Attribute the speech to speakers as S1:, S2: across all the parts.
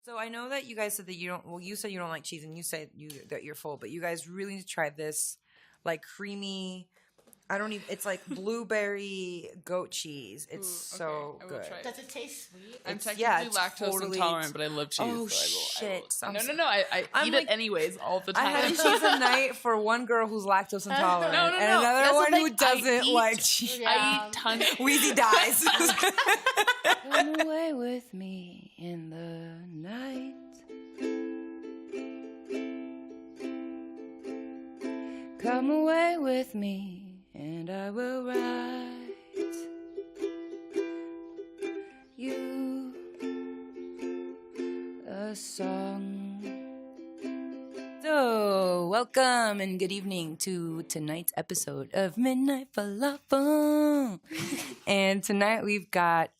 S1: So I know that you guys said that you don't. Well, you said you don't like cheese, and you said that you're full. But you guys really need to try this, like creamy. I don't even. It's like blueberry goat cheese. It's so good.
S2: Does it taste sweet?
S3: I'm technically lactose intolerant, but I love cheese.
S1: Oh
S3: so
S1: shit!
S3: No. I eat it anyways all the time.
S1: I had cheese a night for one girl who's lactose intolerant,
S3: No.
S1: and another one who doesn't like cheese.
S2: Yeah.
S3: I eat tons.
S1: Weezie dies.
S4: Come away with me in the night. Come away with me. And I will write you a song. So, welcome and good evening to tonight's episode of Midnight Falafel. And tonight we've got,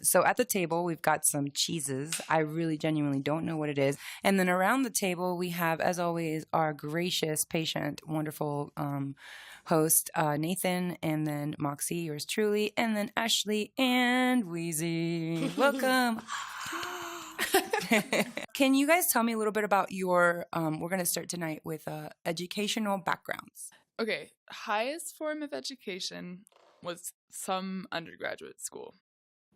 S4: so at the table we've got some cheeses. I really genuinely don't know what it is. And then around the table we have, as always, our gracious, patient, wonderful host, Nathan, and then Moxie, yours truly, and then Ashley and Weezie. Welcome. Can you guys tell me a little bit about your, we're going to start tonight with educational backgrounds.
S3: Okay, highest form of education was some undergraduate school.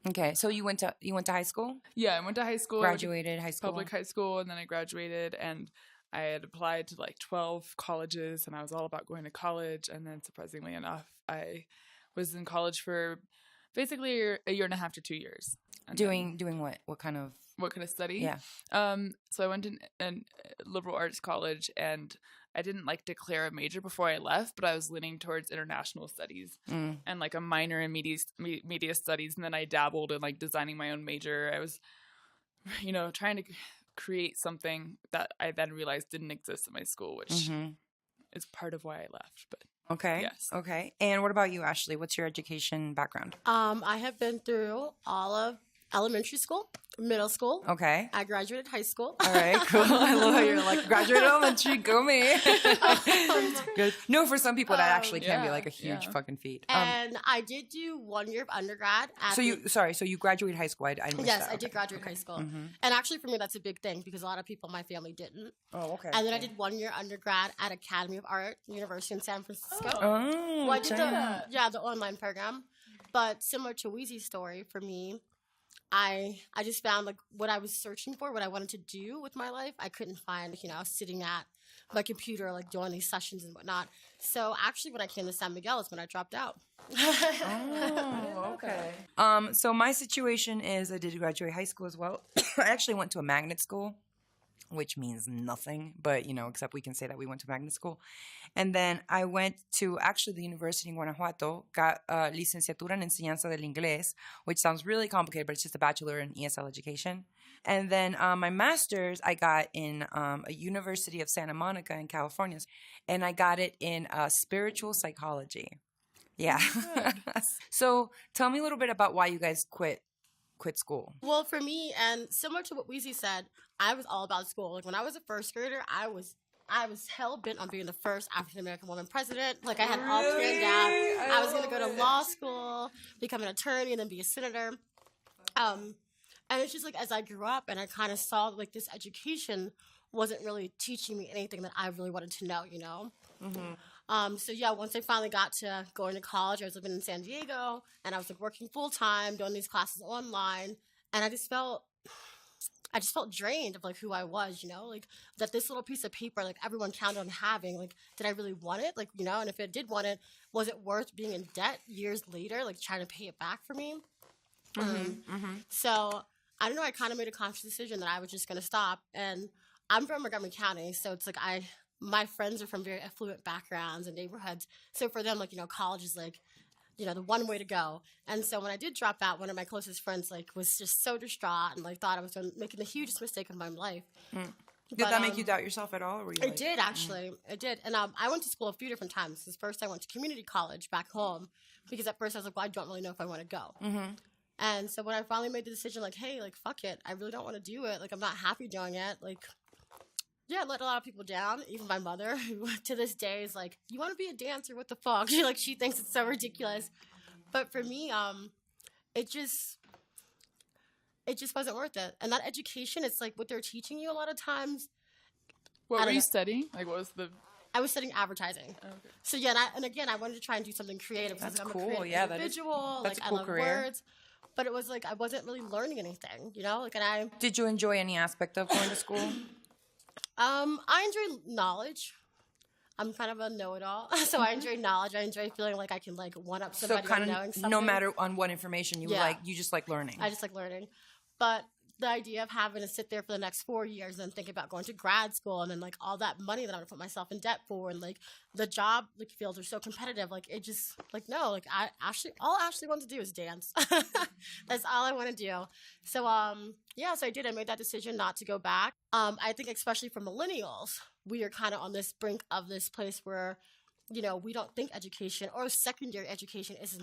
S1: Okay, so you went to high school?
S3: Yeah, I went to high school.
S1: Graduated high school?
S3: Public high school, and then I graduated, and I had applied to like 12 colleges, and I was all about going to college. And then surprisingly enough, I was in college for basically a year and a half to 2 years.
S1: Doing what? What kind of
S3: study?
S1: Yeah.
S3: So I went to a liberal arts college, and I didn't like declare a major before I left, but I was leaning towards international studies and like a minor in media studies. And then I dabbled in like designing my own major. I was, trying to create something that I then realized didn't exist at my school, which is part of why I left. But
S1: okay,
S3: yes.
S1: Okay. And what about you, Ashley? What's your education background?
S2: I have been through all of elementary school, middle school.
S1: Okay.
S2: I graduated high school.
S1: All right, cool. I love how you're like, graduate elementary, go me. Good. No, for some people that actually can be like a huge fucking feat.
S2: And I did do 1 year of undergrad.
S1: So you graduated high school. I missed
S2: yes,
S1: that.
S2: I did graduate high school. And actually for me, that's a big thing because a lot of people in my family didn't.
S1: Oh, okay.
S2: And then I did 1 year undergrad at Academy of Art, University in San Francisco.
S1: Oh,
S2: well, I did the online program. But similar to Weezie's story, for me, I just found like what I was searching for, what I wanted to do with my life, I couldn't find, sitting at my computer, like doing these sessions and whatnot. So actually when I came to San Miguel is when I dropped out.
S1: Oh, okay. So my situation is I did graduate high school as well. I actually went to a magnet school, which means nothing, but, except we can say that we went to magnet school. And then I went to actually the university in Guanajuato, got a licenciatura en enseñanza del inglés, which sounds really complicated, but it's just a bachelor in ESL education. And then my master's I got in a University of Santa Monica in California, and I got it in spiritual psychology. Yeah. So tell me a little bit about why you guys quit school.
S2: Well, for me, and similar to what Weezie said, I was all about school. Like when I was a first grader, I was hell bent on being the first African American woman president. Like I had all planned out. I was going to go to law school, become an attorney, and then be a senator. And it's just like as I grew up and I kind of saw like this education wasn't really teaching me anything that I really wanted to know, So yeah, once I finally got to going to college, I was living in San Diego, and I was like working full time, doing these classes online, and I just felt drained of like who I was, like that this little piece of paper, like everyone counted on having, like did I really want it, like and if I did want it, was it worth being in debt years later, like trying to pay it back for me? So I don't know. I kind of made a conscious decision that I was just going to stop, and I'm from Montgomery County, so it's like my friends are from very affluent backgrounds and neighborhoods. So for them, like, college is like, the one way to go. And so when I did drop out, one of my closest friends, like, was just so distraught and, like, thought I was making the hugest mistake of my life.
S1: Did that make you doubt yourself at all? Or were you
S2: it did, actually. It did. And I went to school a few different times. Because first I went to community college back home because at first I was like, well, I don't really know if I want to go. And so when I finally made the decision, like, hey, like, fuck it. I really don't want to do it. Like, I'm not happy doing it. Like, yeah, I let a lot of people down, even my mother, who to this day is like, you want to be a dancer? What the fuck? She thinks it's so ridiculous. But for me, it it just wasn't worth it. And that education, it's like what they're teaching you a lot of times.
S3: What were you studying? Like, what was the...
S2: I was studying advertising.
S3: Okay.
S2: So yeah, and again, I wanted to try and do something creative.
S1: That's
S2: I'm
S1: cool.
S2: a creative
S1: Yeah,
S2: individual.
S1: that's a
S2: I
S1: cool
S2: love
S1: career.
S2: words. But it was like I wasn't really learning anything, you know? Like, and I
S1: Did you enjoy any aspect of going to school?
S2: I enjoy knowledge. I'm kind of a know-it-all, so I enjoy knowledge. I enjoy feeling like I can like one up somebody on knowing something.
S1: No matter on what information you you just like learning.
S2: I just like learning. But the idea of having to sit there for the next 4 years and think about going to grad school and then like all that money that I'm gonna put myself in debt for, and like the job like fields are so competitive, like it just like no, like all I actually want to do is dance. That's all I want to do. So so I did. I made that decision not to go back. I think especially for millennials, we are kind of on this brink of this place where, you know, we don't think education or secondary education is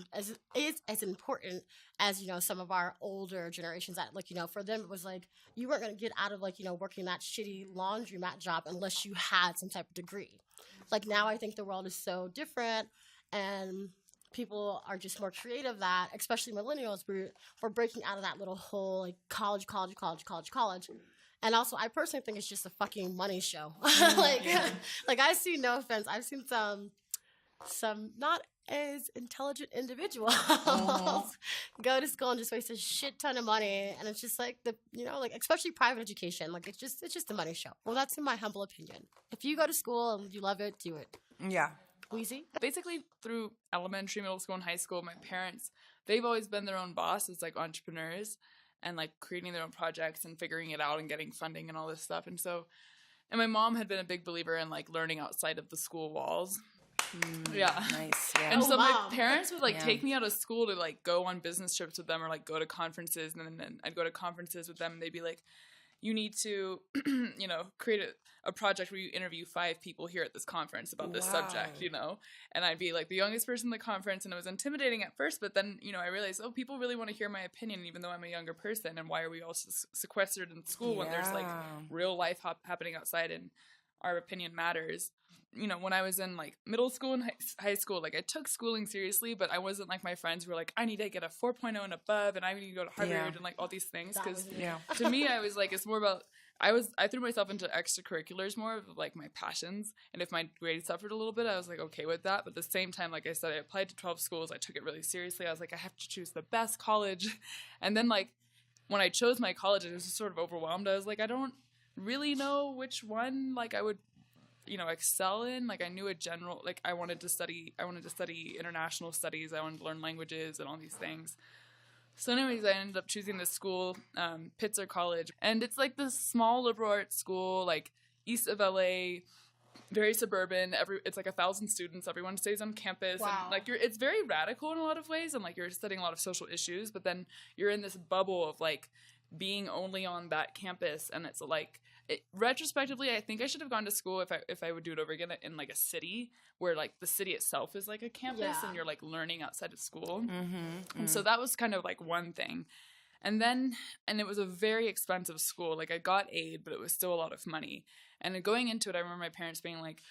S2: as important as, you know, some of our older generations that, like, you know, for them it was like you weren't going to get out of, like, you know, working that shitty laundromat job unless you had some type of degree. Like, now I think the world is so different and people are just more creative that, especially millennials, we're breaking out of that little hole, like college. And also, I personally think it's just a fucking money show. Like I see, no offense, I've seen some not as intelligent individuals go to school and just waste a shit ton of money, and it's just like like especially private education, like it's just a money show. Well, that's in my humble opinion. If you go to school and you love it, do it.
S1: Yeah.
S2: Weezie?
S3: Basically, through elementary, middle school, and high school, my parents, they've always been their own boss as like entrepreneurs and like creating their own projects and figuring it out and getting funding and all this stuff. And my mom had been a big believer in like learning outside of the school walls. Yeah.
S1: Nice. Yeah.
S3: And so my
S2: wow.
S3: parents would like take me out of school to like go on business trips with them or like go to conferences. And then I'd go to conferences with them and they'd be like, you need to, create a project where you interview 5 people here at this conference about this subject, you know? And I'd be like the youngest person in the conference, and it was intimidating at first, but then, I realized, people really want to hear my opinion, even though I'm a younger person, and why are we all sequestered in school when there's like real life happening outside and our opinion matters? When I was in like middle school and high school, like I took schooling seriously, but I wasn't like my friends who were like, I need to get a 4.0 and above, and I need to go to Harvard and like all these things. Because to me, I was like, it's more about, I threw myself into extracurriculars more of like my passions. And if my grades suffered a little bit, I was like, okay with that. But at the same time, like I said, I applied to 12 schools. I took it really seriously. I was like, I have to choose the best college. And then like when I chose my college, I was just sort of overwhelmed. I was like, I don't really know which one like I would excel in. Like I knew a general, like I wanted to study international studies. I wanted to learn languages and all these things. So anyways, I ended up choosing this school, Pitzer College. And it's like this small liberal arts school, like east of LA, very suburban. It's like 1,000 students. Everyone stays on campus.
S2: Wow.
S3: And like it's very radical in a lot of ways. And like you're studying a lot of social issues, but then you're in this bubble of like being only on that campus. And it's like, retrospectively, I think I should have gone to school if I would do it over again in like a city where like the city itself is like a campus and you're like learning outside of school. And so that was kind of like one thing. And it was a very expensive school. Like I got aid, but it was still a lot of money. And going into it, I remember my parents being like,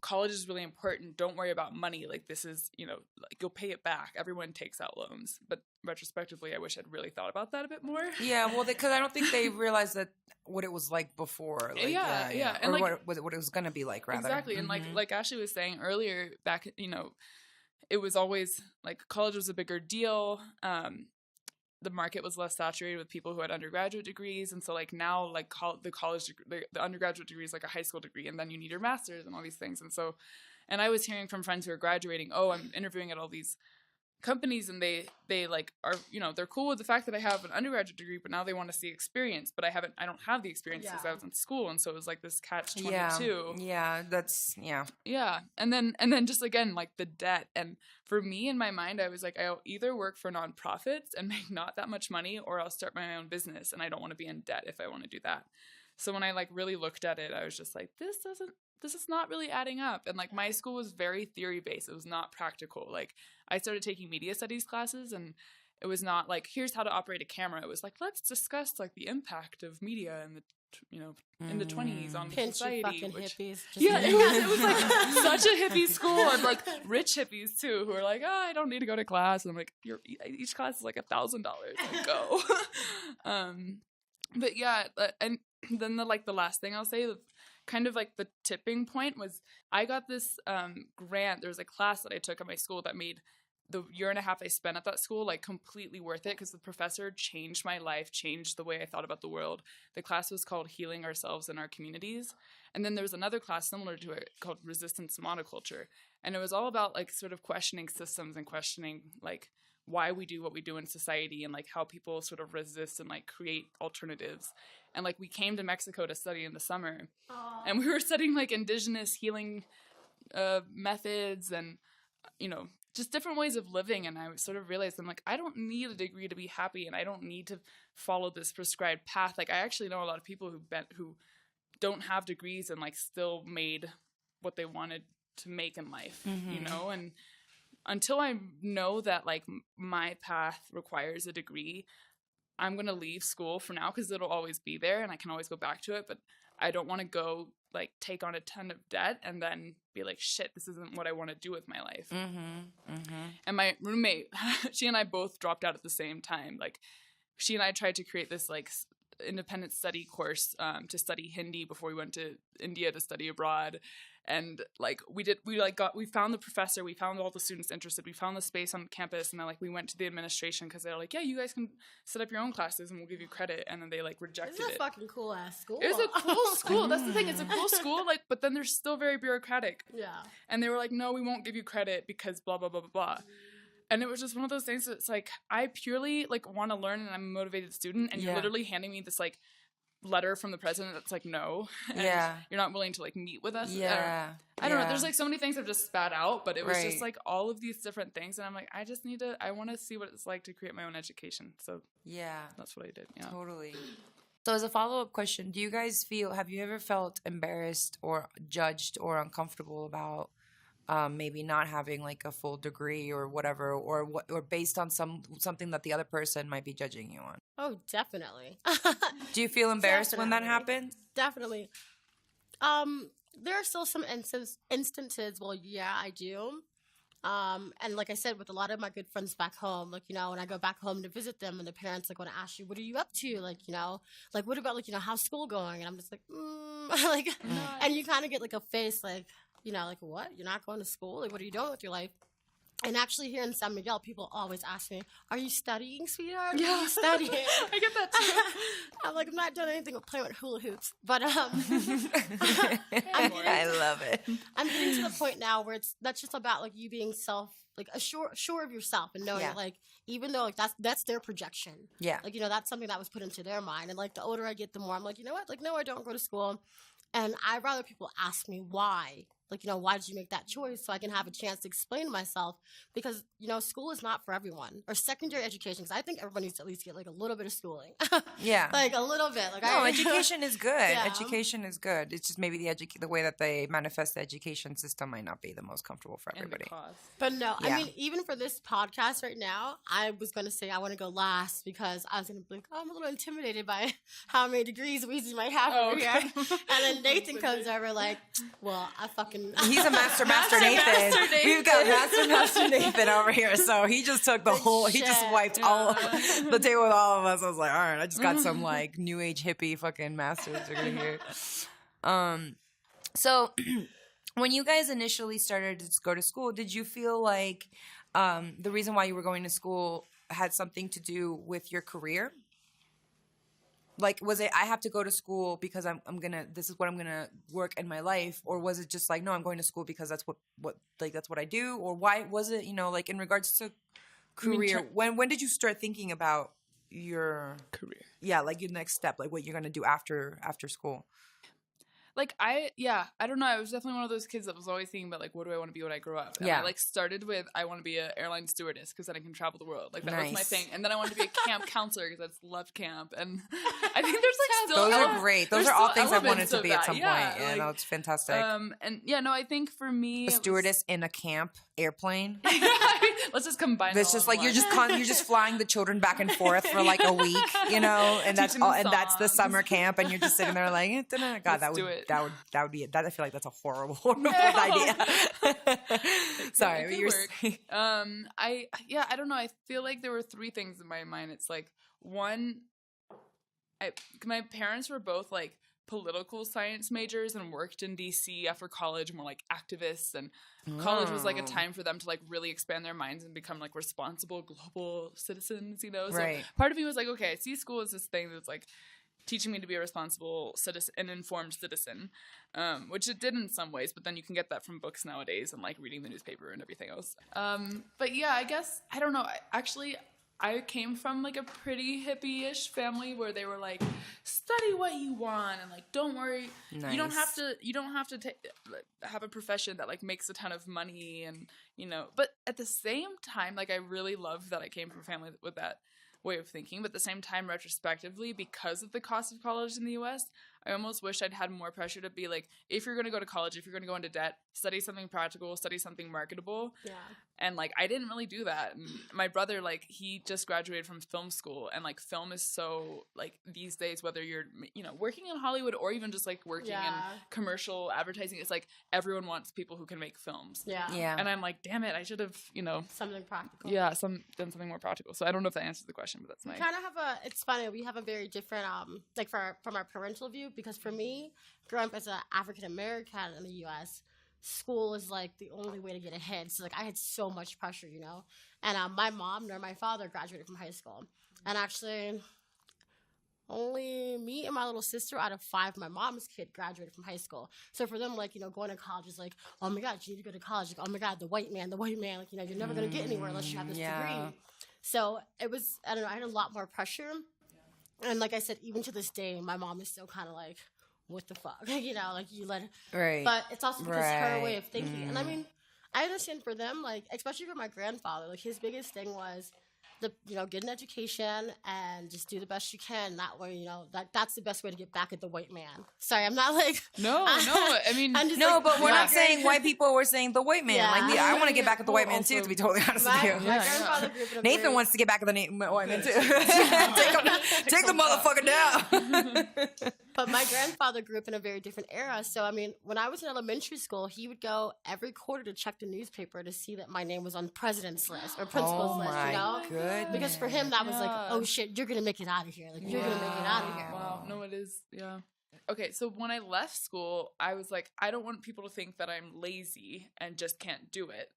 S3: college is really important. Don't worry about money. Like this is, like you'll pay it back. Everyone takes out loans. But retrospectively, I wish I'd really thought about that a bit more.
S1: Yeah, well, because I don't think they realized that what it was like before. Like,
S3: yeah.
S1: And
S3: or
S1: like, what it was going to be like, rather.
S3: Exactly. And like Ashley was saying earlier, back, it was always like college was a bigger deal. The market was less saturated with people who had undergraduate degrees. And so like now like the undergraduate degree is like a high school degree, and then you need your master's and all these things. And I was hearing from friends who are graduating, I'm interviewing at all these companies, and they like are, they're cool with the fact that I have an undergraduate degree, but now they want to see experience, but I don't have the experience because I was in school. And so it was like this catch-22. Yeah. And then just again, like the debt. And for me in my mind, I was like, I'll either work for nonprofits and make not that much money, or I'll start my own business, and I don't want to be in debt if I want to do that. So when I like really looked at it, I was just like, this is not really adding up. And like my school was very theory based. It was not practical. Like I started taking media studies classes, and it was not like, here's how to operate a camera. It was like, let's discuss like the impact of media and the, you know, in the 20s on society.
S2: Fucking
S3: which,
S2: hippies.
S3: Yeah, it was like such a hippie school, and like rich hippies too, who are like, oh, I don't need to go to class. And I'm like, each class is like $1,000. Like, go. But yeah, and then the last thing I'll say, kind of like the tipping point was, I got this grant. There was a class that I took at my school that made the year and a half I spent at that school like completely worth it, because the professor changed my life, changed the way I thought about the world. The class was called Healing Ourselves and Our Communities. And then there was another class similar to it called Resistance to Monoculture. And it was all about like sort of questioning systems and questioning like why we do what we do in society, and like how people sort of resist and like create alternatives. And like we came to Mexico to study in the summer. Aww. And we were studying like indigenous healing methods and, you know, just different ways of living. And I sort of realized, I'm like, I don't need a degree to be happy, and I don't need to follow this prescribed path. Like, I actually know a lot of people who don't have degrees and like still made what they wanted to make in life, you know? And until I know that like my path requires a degree, I'm going to leave school for now, because it'll always be there and I can always go back to it. But I don't want to go like take on a ton of debt and then be like, shit, this isn't what I want to do with my life. And my roommate, she and I both dropped out at the same time. Like, she and I tried to create this like independent study course to study Hindi before we went to India to study abroad. And like we found the professor, we found all the students interested, we found the space on campus, and then like we went to the administration, because they're like, yeah, you guys can set up your own classes and we'll give you credit. And then they like rejected it.
S2: It's a fucking cool ass school.
S3: It was a cool school. That's the thing. It's a cool school, like, but then they're still very bureaucratic. Yeah. And they were like, no, we won't give you credit because blah blah blah blah blah. And it was just one of those things that's like, I purely like want to learn, and I'm a motivated student, and you're literally handing me this like letter from the president that's like, no, and you're not willing to like meet with us. I don't know, there's like so many things I've just spat out, but it was just like all of these different things, and I'm like, I want to see what it's like to create my own education. So that's what I did.
S1: Totally. So as a follow-up question, do you guys have you ever felt embarrassed or judged or uncomfortable about maybe not having like a full degree or whatever, or based on something that the other person might be judging you on?
S2: Oh, definitely.
S1: Do you feel embarrassed when that happens?
S2: Definitely. There are still some instances. Well, yeah, I do. And like I said, with a lot of my good friends back home, like, you know, when I go back home to visit them, and the parents like want to ask you, what are you up to? Like, you know, like, what about like, you know, how's school going? And I'm just like, like, and you kind of get like a face like, you know, like, what? You're not going to school? Like, what are you doing with your life? And actually here in San Miguel, people always ask me, are you studying, sweetheart? Yeah. Are you studying? I get that too. I'm like, I'm not doing anything but playing with hula hoops. But I
S1: love it.
S2: I'm getting to the point now where that's just about like you being sure of yourself, and knowing like, even though like that's their projection. Yeah. Like, you know, that's something that was put into their mind. And like the older I get, the more I'm like, you know what? Like, no, I don't go to school. And I'd rather people ask me why. Like, you know, why did you make that choice? So I can have a chance to explain myself, because, you know, school is not for everyone, or secondary education. Because I think everyone needs to at least get like a little bit of schooling. Like a little bit. Like,
S1: education is good. Education is good. It's just maybe the way that they manifest the education system might not be the most comfortable for everybody.
S2: But no, I mean, even for this podcast right now, I was going to say I want to go last, because I was going to be like, oh, I'm a little intimidated by how many degrees Weezie might have over here. And then Nathan comes over like, well, I fucking...
S1: He's a master Nathan. We've got master Nathan over here. So he just took the whole, he just wiped all the table with all of us. I was like, all right, I just got some like new age hippie fucking masters over here. So when you guys initially started to go to school, did you feel like the reason why you were going to school had something to do with your career? Like, was it, I have to go to school because this is what I'm gonna work in my life? Or was it just like, no, I'm going to school because that's that's what I do? Or why was it, you know, like in regards to career, when did you start thinking about your career? Yeah, like your next step, like what you're gonna do after school?
S3: Like, I don't know. I was definitely one of those kids that was always thinking about, like, what do I want to be when I grow up? And I, like, started with, I want to be an airline stewardess because then I can travel the world. Like, that was my thing. And then I wanted to be a camp counselor because I just loved camp. And I think there's, like, still...
S1: Those are great. Those are all things I wanted to be at some point. Yeah, no, it's fantastic.
S3: And, yeah, no, I think for me...
S1: A stewardess in a camp. airplane.
S3: Let's just combine.
S1: It's just like you're just flying the children back and forth for like a week, you know, and that's all, and that's the summer camp, and you're just sitting there like, God, that would be it. That I feel like that's a horrible idea. Sorry,
S3: it could work. I don't know. I feel like there were three things in my mind. It's like one, my parents were both like political science majors and worked in DC after college, more like activists, and college was like a time for them to like really expand their minds and become like responsible global citizens, you know? So part of me was like, okay, I see school as this thing that's like teaching me to be a responsible citizen, an informed citizen, which it did in some ways, but then you can get that from books nowadays and like reading the newspaper and everything else. But yeah, I guess, I don't know. I came from like a pretty hippie-ish family where they were like, study what you want and like don't worry. Nice. You don't have to have a profession that like makes a ton of money, and you know. But at the same time, like I really love that I came from a family with that way of thinking. But at the same time, retrospectively, because of the cost of college in the U.S., I almost wish I'd had more pressure to be like, if you're going to go to college, if you're going to go into debt, study something practical, study something marketable. Yeah. And like, I didn't really do that. And my brother, like, he just graduated from film school, and like, film is so like these days, whether you're, you know, working in Hollywood or even just like working in commercial advertising, it's like everyone wants people who can make films. Yeah. Yeah. And I'm like, damn it, I should have, you know,
S2: something practical.
S3: Yeah, done something more practical. So I don't know if that answers the question, but that's my.
S2: We kind of have it's funny, we have a very different, like from our parental view, because for me, growing up as an African American in the U.S., school is like the only way to get ahead. So like I had so much pressure, you know. And my mom nor my father graduated from high school, and actually only me and my little sister out of 5, my mom's kid, graduated from high school. So for them, like, you know, going to college is like, oh my God, you need to go to college. Like, oh my God, the white man, like, you know, you're never gonna get anywhere unless you have this degree. So it was, I don't know, I had a lot more pressure. And like I said, even to this day, my mom is still kind of like, what the fuck? You know, like you let her. Right. But it's also because her way of thinking. And I mean, I understand for them, like, especially for my grandfather, like his biggest thing was get an education and just do the best you can. That way, you know, that's the best way to get back at the white man. Sorry, I'm not like.
S3: No, I mean.
S1: No, but we're not saying white people, we're saying the white man. Yeah. Like, I want to get back at the white man too, to be totally honest with you.
S2: My grandfather grew up in a
S1: Nathan wants to get back at the white man too. take the motherfucker down.
S2: But my grandfather grew up in a very different era. So, I mean, when I was in elementary school, he would go every quarter to check the newspaper to see that my name was on president's list or principal's list, you know? Goodness. Because for him, that was like, oh shit, you're going to make it out of here. Like, you're going to make it out of here.
S3: Wow. No, it is. Yeah. Okay, so when I left school, I was like, I don't want people to think that I'm lazy and just can't do it.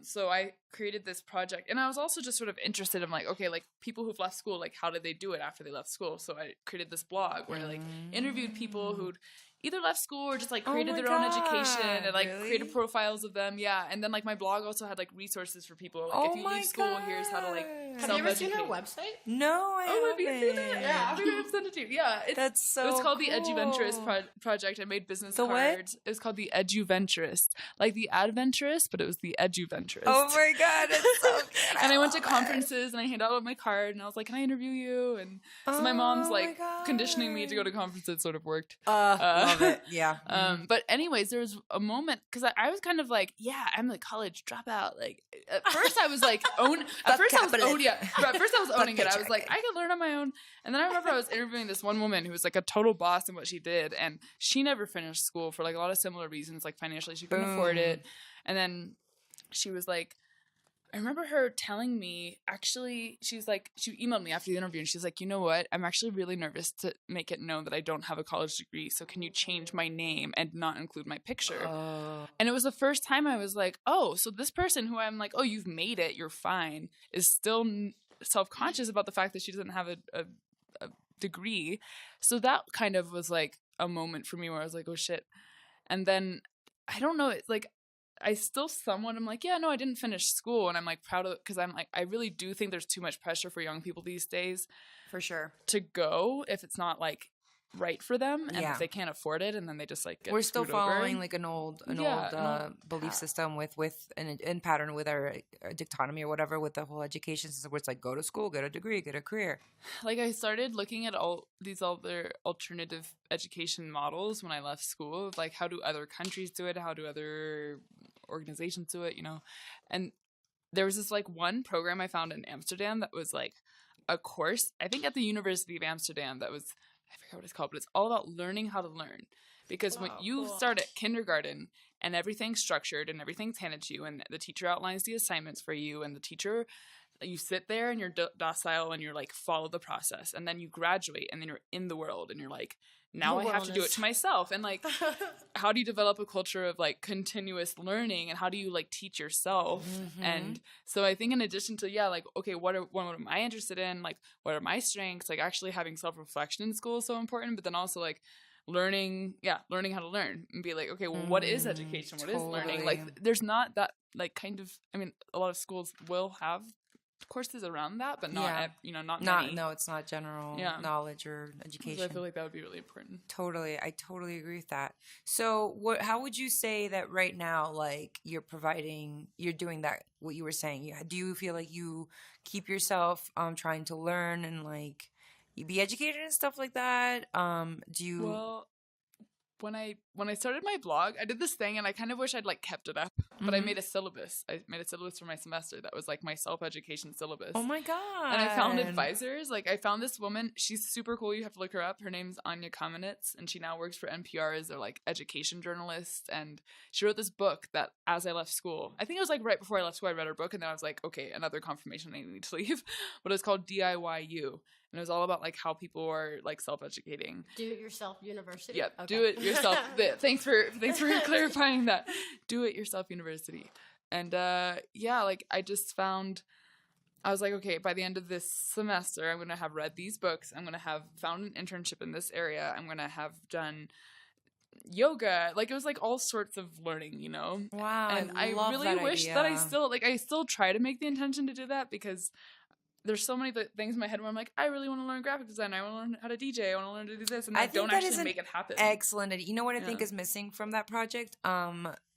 S3: So I created this project, and I was also just sort of interested in like, okay, like people who've left school, like how did they do it after they left school? So I created this blog where I like interviewed people who'd either left school or just like created their own education and like created profiles of them. Yeah. And then like my blog also had like resources for people. Like if you leave school, here's how to like
S2: Have you ever seen her website?
S1: No,
S3: have you seen it? Yeah, I've sent it to you. Yeah.
S1: That's so
S3: It was called the Eduventurist Project. I made business cards. It was called the Eduventurist. Like the Adventurist, but it was the Eduventurist.
S1: Oh my God, it's so good.
S3: And I went to conferences and I handed out my card and I was like, can I interview you? And so my mom's like conditioning me to go to conferences sort of worked.
S1: Love it. Yeah.
S3: But anyways, there was a moment because I was kind of like, yeah, I'm a college dropout. Like at first I was like at first I was owning it. I was like, I can learn on my own. And then I remember I was interviewing this one woman who was like a total boss in what she did, and she never finished school for like a lot of similar reasons. Like financially, she couldn't afford it. And then she was like, I remember her telling me, actually, she emailed me after the interview and she's like, you know what? I'm actually really nervous to make it known that I don't have a college degree. So can you change my name and not include my picture? And it was the first time I was like, oh, so this person who I'm like, oh, you've made it, you're fine, is still self-conscious about the fact that she doesn't have a degree. So that kind of was like a moment for me where I was like, oh shit. And then I don't know, it's like, I still somewhat am like, yeah, no, I didn't finish school. And I'm like proud of it because I'm like, I really do think there's too much pressure for young people these days.
S1: For sure.
S3: To go if it's not like right for them and if they can't afford it and then they just like get
S1: we're still following
S3: over.
S1: Like an old belief system with an in pattern with our dichotomy or whatever with the whole education system where it's like go to school, get a degree, get a career.
S3: Like I started looking at all these other alternative education models when I left school. Like how do other countries do it? How do other organizations to it, you know. And there was this like one program I found in Amsterdam that was like a course, I think at the University of Amsterdam, that was, I forget what it's called, but it's all about learning how to learn. Because when you start at kindergarten and everything's structured and everything's handed to you and the teacher outlines the assignments for you and the teacher, you sit there and you're docile and you're like, follow the process. And then you graduate and then you're in the world and you're like, now I have to do it to myself. And like, how do you develop a culture of like continuous learning, and how do you like teach yourself? And so I think in addition to, like, okay, what am I interested in? Like, what are my strengths? Like actually having self-reflection in school is so important, but then also like learning how to learn and be like, okay, well, what is education? What is learning? Like, there's not that like kind of, I mean, a lot of schools will have courses around that, but not not many.
S1: No, it's not general knowledge or education.
S3: So I feel like that would be really important.
S1: Totally. I totally agree with that. So how would you say that right now, like, you're doing that, what you were saying? Do you feel like you keep yourself trying to learn and like you be educated and stuff like that? Well,
S3: when I started my blog, I did this thing and I kind of wish I'd like kept it up, but I made a syllabus. I made a syllabus for my semester that was like my self-education syllabus.
S1: Oh my God.
S3: And I found advisors. Like I found this woman. She's super cool. You have to look her up. Her name's Anya Kamenetz, and she now works for NPR as their like education journalist. And she wrote this book that as I left school, I think it was like right before I left school, I read her book and then I was like, okay, another confirmation I need to leave. But it was called DIYU. And it was all about like how people are like self-educating.
S2: Do it yourself university.
S3: Yeah, okay. Do it yourself. Thanks for clarifying that. Do it yourself university. And like I just found, I was like, okay, by the end of this semester, I'm gonna have read these books. I'm gonna have found an internship in this area. I'm gonna have done yoga. Like it was like all sorts of learning, you know.
S1: Wow.
S3: And I really wish that I still try to make the intention to do that, because there's so many things in my head where I'm like, I really want to learn graphic design. I want to learn how to DJ. I want to learn to do this. And I don't actually make it happen.
S1: Excellent. You know what I think is missing from that project?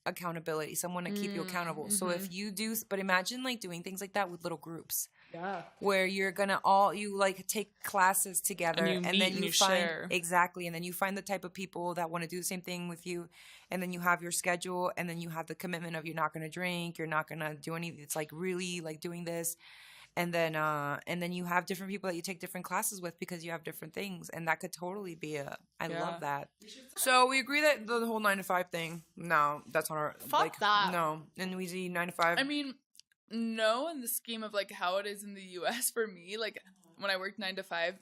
S1: Accountability. Someone to keep you accountable. Mm-hmm. So if you do, but imagine like doing things like that with little groups. Yeah. Where you're going to you like take classes together and then you find share. Exactly. And then you find the type of people that want to do the same thing with you. And then you have your schedule, and then you have the commitment of you're not going to drink. You're not going to do anything. It's like really like doing this. And then you have different people that you take different classes with because you have different things. And that could totally be I love that. So we agree that the whole 9 to 5 thing, no, that's not our,
S2: fuck that.
S1: No. And Weezie, 9 to 5.
S3: I mean, no, in the scheme of like how it is in the US for me, like when I worked 9 to 5,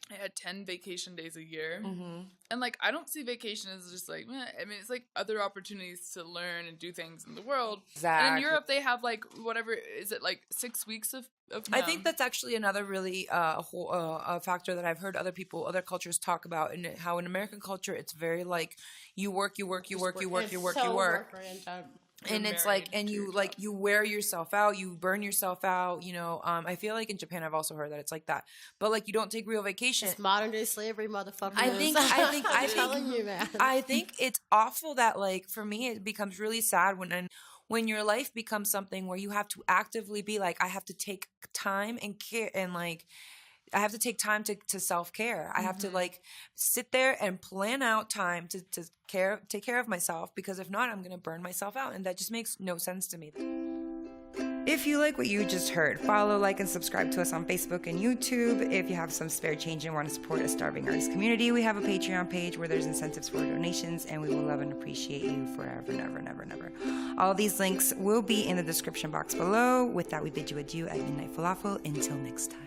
S3: I had 10 vacation days a year. Mm-hmm. And like, I don't see vacation as just like, I mean, it's like other opportunities to learn and do things in the world. Exactly. And in Europe, they have like, whatever, is it like 6 weeks of
S1: I think that's actually another really a factor that I've heard other cultures talk about, and how in American culture, it's very like you work. And it's like, and you like, you wear yourself out, you burn yourself out, you know. I feel like in Japan, I've also heard that it's like that, but like you don't take real vacation.
S2: It's modern day slavery, motherfucker.
S1: I'm telling you, man. I think it's awful that like, for me, it becomes really sad when your life becomes something where you have to actively be like, I have to take time and care, and like, I have to take time to self-care. I have to like sit there and plan out time to take care of myself, because if not, I'm going to burn myself out. And that just makes no sense to me. If you like what you just heard, follow, like, and subscribe to us on Facebook and YouTube. If you have some spare change and want to support a starving artist community, we have a Patreon page where there's incentives for donations, and we will love and appreciate you forever, never, never, never. All these links will be in the description box below. With that, we bid you adieu at Midnight Falafel. Until next time.